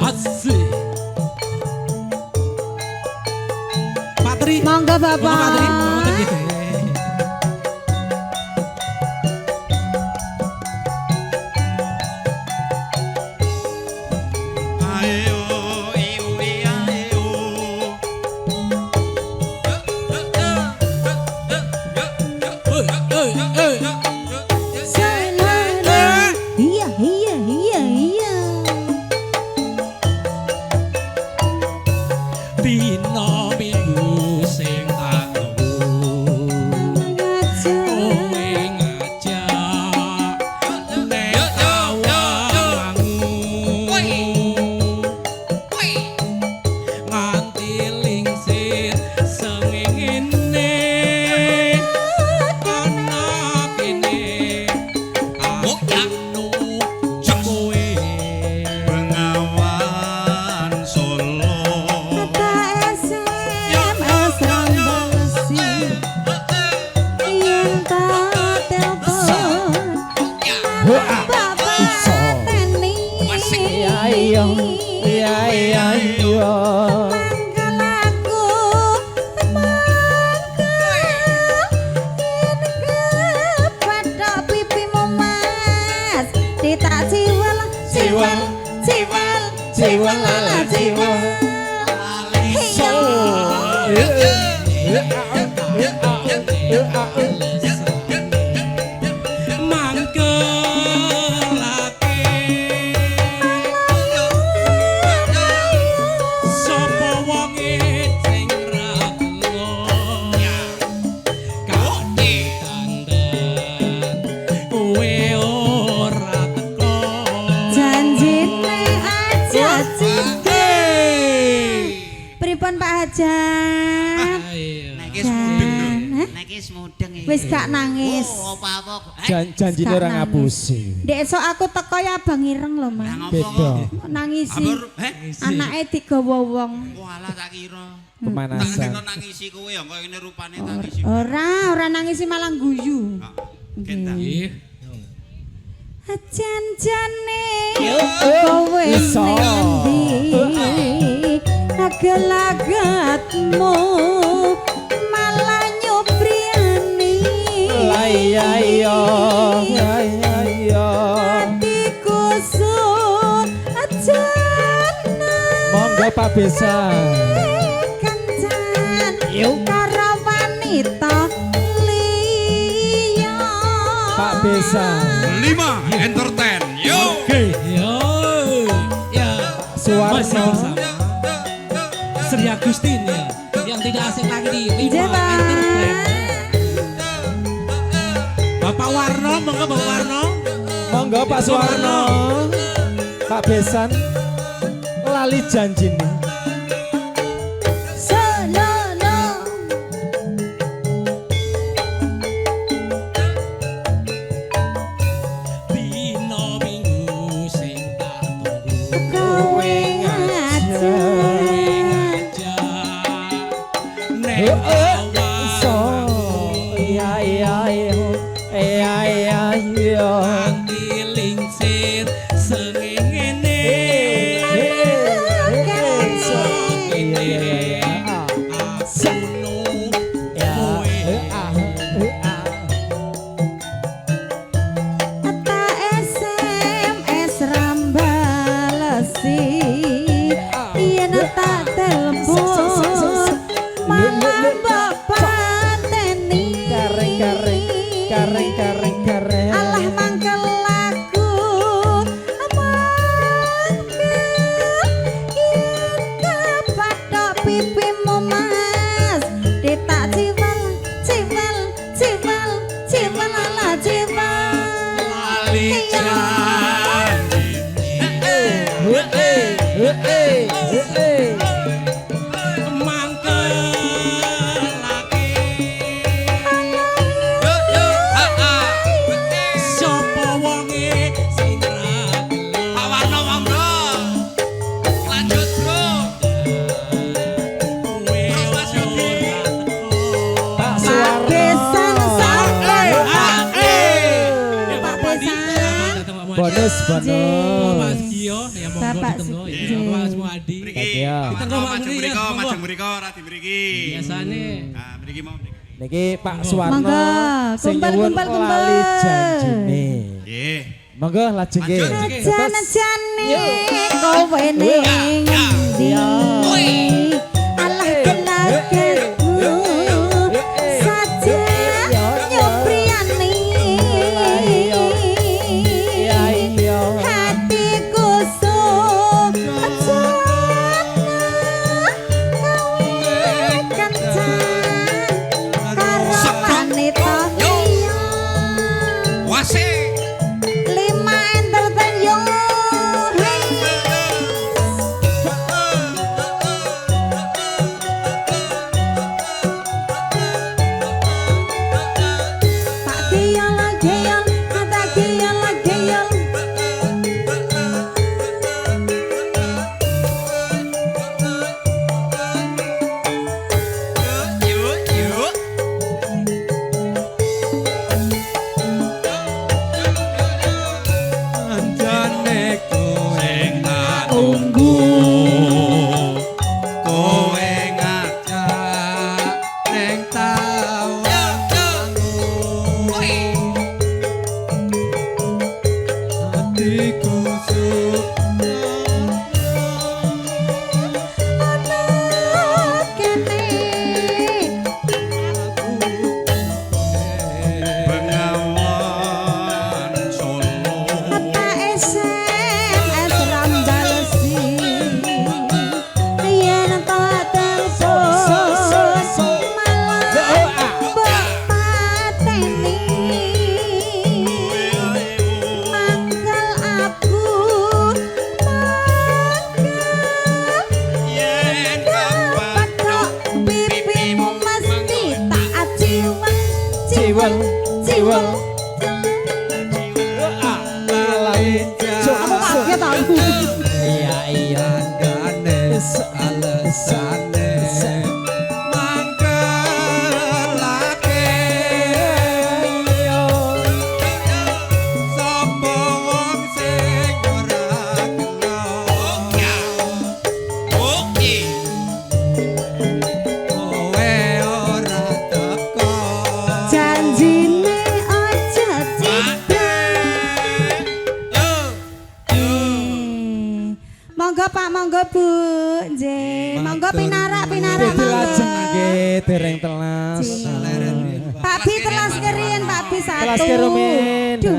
Asik. Patri. Monggo Bapak. Monggo Patri. Monggo gitu. Iya iya iya iya. Dino minggu sing tak kowe ngajak nek awangmu nganti lingsir sengingine ana kene anu kowe Bengawan Solo Wis gak nangis. Janjine ora ngapusi. Dek esuk aku teko ya abang ireng lho, Mas. Beda. Nangisi. Anake digawa wong. Walah tak kira. Pemanasan. Tak nangisi kowe ya kok ngene rupane nangisi. Ora nangisi malah guyu. nggih. Janjane kowe nendi agel-agatmu malah nyubriani Iya iya iya hatiku sun ajana monggo Pak Besan kencan karo wanita liya Pak Besan 5 entertain. Yo. Oke, yo. Ya, masih Suwarno bersama Sri Agustin ya, yang tidak asing lagi di Iya, Lima Pak. Entertainment. Bapak Warno, monggo Bapak Warno. monggo Pak Suwarno Pak Besan lali janjine Solono Dino minggu sing tak tunggu kowe ngajak ngajak nek so awakmu iya iya iya iya iya nganti lingsir sengingene tak SMS rambalesi yen tak telepon malah mbok pateni kareng alah mangkel lagu mangkel yen kepatok pipimu mas ditak ciwal ala ciwal lali mangkel lagi Yo yo. Bonus, Bapak bonus. Gio ya monggo Bapak ditunggu ya. Sugih. Bapak Asmuadi. Mriki. Iya. Ditengok Pak Majeng Giri, mriko, ya, majeng mriko ora di mriki. Biasane Nah, mriki mau mriki. Niki Pak Suwarno Monggo, sing kumpul, nyuwun kumpul, kumpul. lali janjine. Nggih. Monggo lajeng nggih. Lanjut. Jan-jane kowe ning endi? Alah kenaketmu saja nyopriani. Iya iya. Hatiku sujana kowe kencan karo wanita liya. Wase. Lima entertain yo. Tak geyol geyol, tak geyol geyol. Yuk, yuk. anjane Sing tak tunggu. Kowe ngajak neng tawamu hatiku Ana kene Bengawan Solo. Mata SMS rambal yen tak telepon malah mbok pateni mangkel aku Yen dapat kok pipimu mesti tak ciweng Ciweng, ciweng. lain Aku kaget aku. Iya iya. ganes alesane mangkelake sapa wong sing ora kenal Oke. kowe ora teko Janjine aja ciprang. Monggo Pak, monggo Bu. Nggih, monggo pinarak Dadi monggo. lajeng nggih dereng telas. Pak Bi telas kerin, Pak Bi Telas 1, kerumin. 2,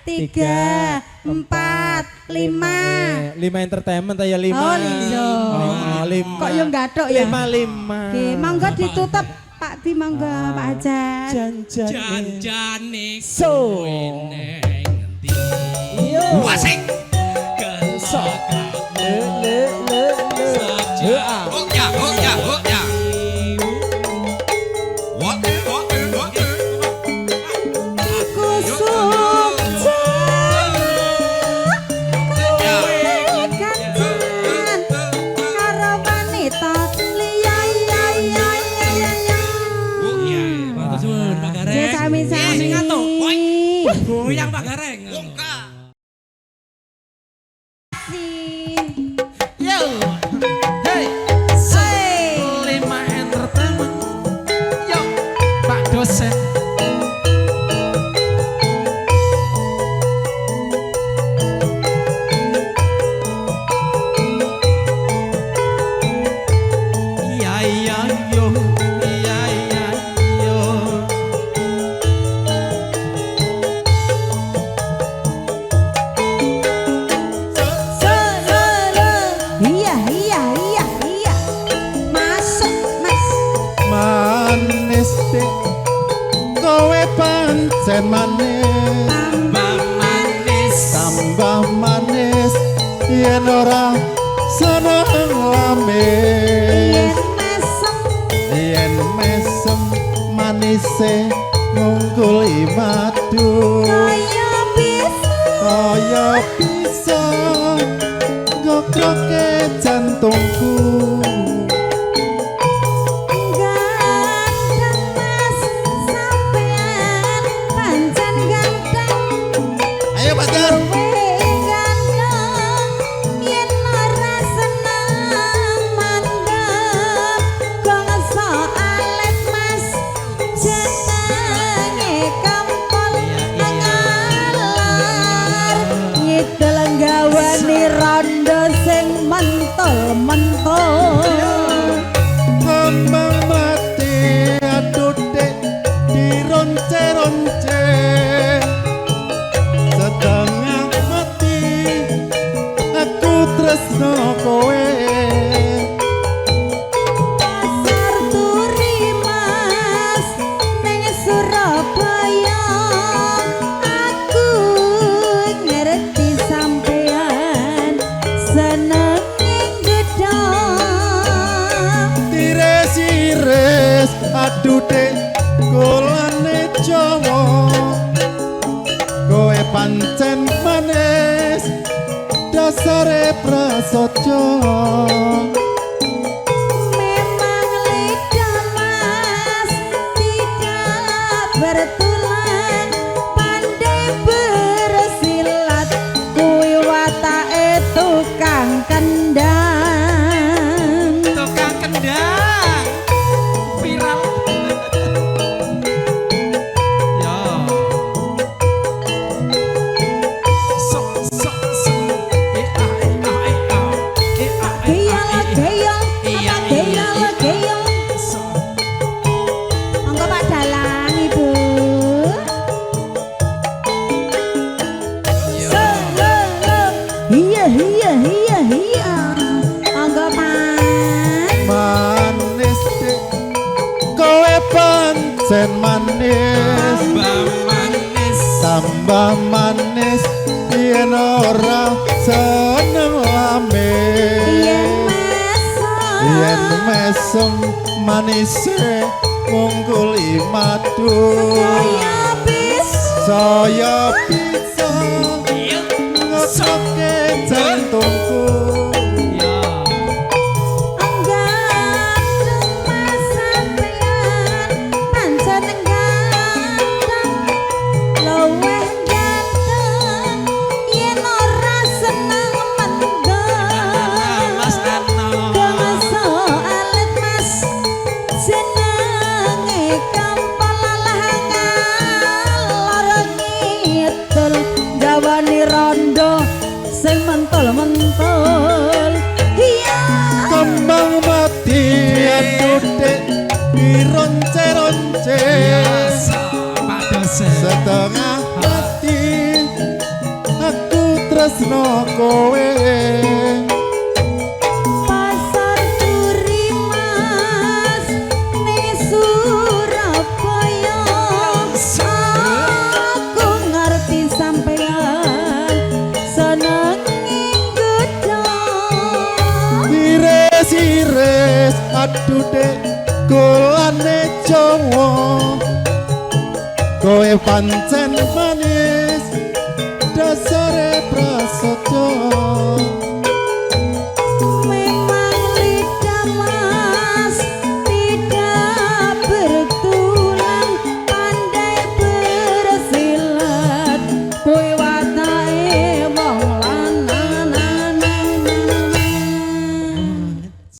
3, 4, 5. 5 entertainment ya 5. Oh, iya. Oh, 5. Kok yo gathuk ya? 5. Nggih, monggo ditutup Pak Bi monggo Pak Ajan. janjane So. kowe neng endi Wasik. So. Le. Ah. Oh ya, oh ya, oh ya. What? Iku sukses kowe kancan karo wanita liya ya. Oh ya. Matur suwun Pak Gareng. Ya sami-sami. Sing ngatuk. Goyang Pak Gareng. Buka. Yo. Hey. Hey. 5 entertainment. Yo. Pak dosen. Iya iya yo. Iya iya yo. Iya. Masuk, Mas. Manis dek kowe pancen manis Tambah manis. tambah manis yen ora seneng lamis Yen mesem yen mesem manise ngungkuli madu kaya bisa kaya bisa ngokroke jantungku ganteng Mas sampean pancen ganteng. ayo Pak Jas mentol. Kembang mati aduh dek dironce-ronce setengah mati aku tresno kowe Pasar turi mas neng Surabaya aku ngerti sampean senenging gedang. tires-ires aduh dek kulane Jawa kowe pancen manis dasare prasaja Memang lidah mas tidak bertulang, pandai bersilat kuwi watake tukang kendang. Tukang kendang. Viral. Ya. Sok sok sok. Geyol geyol Iya, apa geyol geyol. Monggo Pak Dalang Ibu. Iya iya iya iya. Monggo Mas. manis dek kowe pancen manis Manis. tambah manis yen ora seneng lame Yen mesem. yen mesem manise mungkuli madu Saya bis. saya bisa ngocoke jantungku Ganteng mas sampean pancen ganteng, luwih ganteng yen ora seneng mendem. Mas Ano. Gongso alit mas jenenge kampalalah ngalor ngidul jawani rondo sing mentol-mentol. Iya. kembang mati aduh dek dironce-ronce Pak dosen. setengah mati aku tresno kowe Pasar turi mas ning Surabaya aku ngerti sampean senenging gedang. ires-ires aduh dek kulane Jawa kowe pancen manis dasare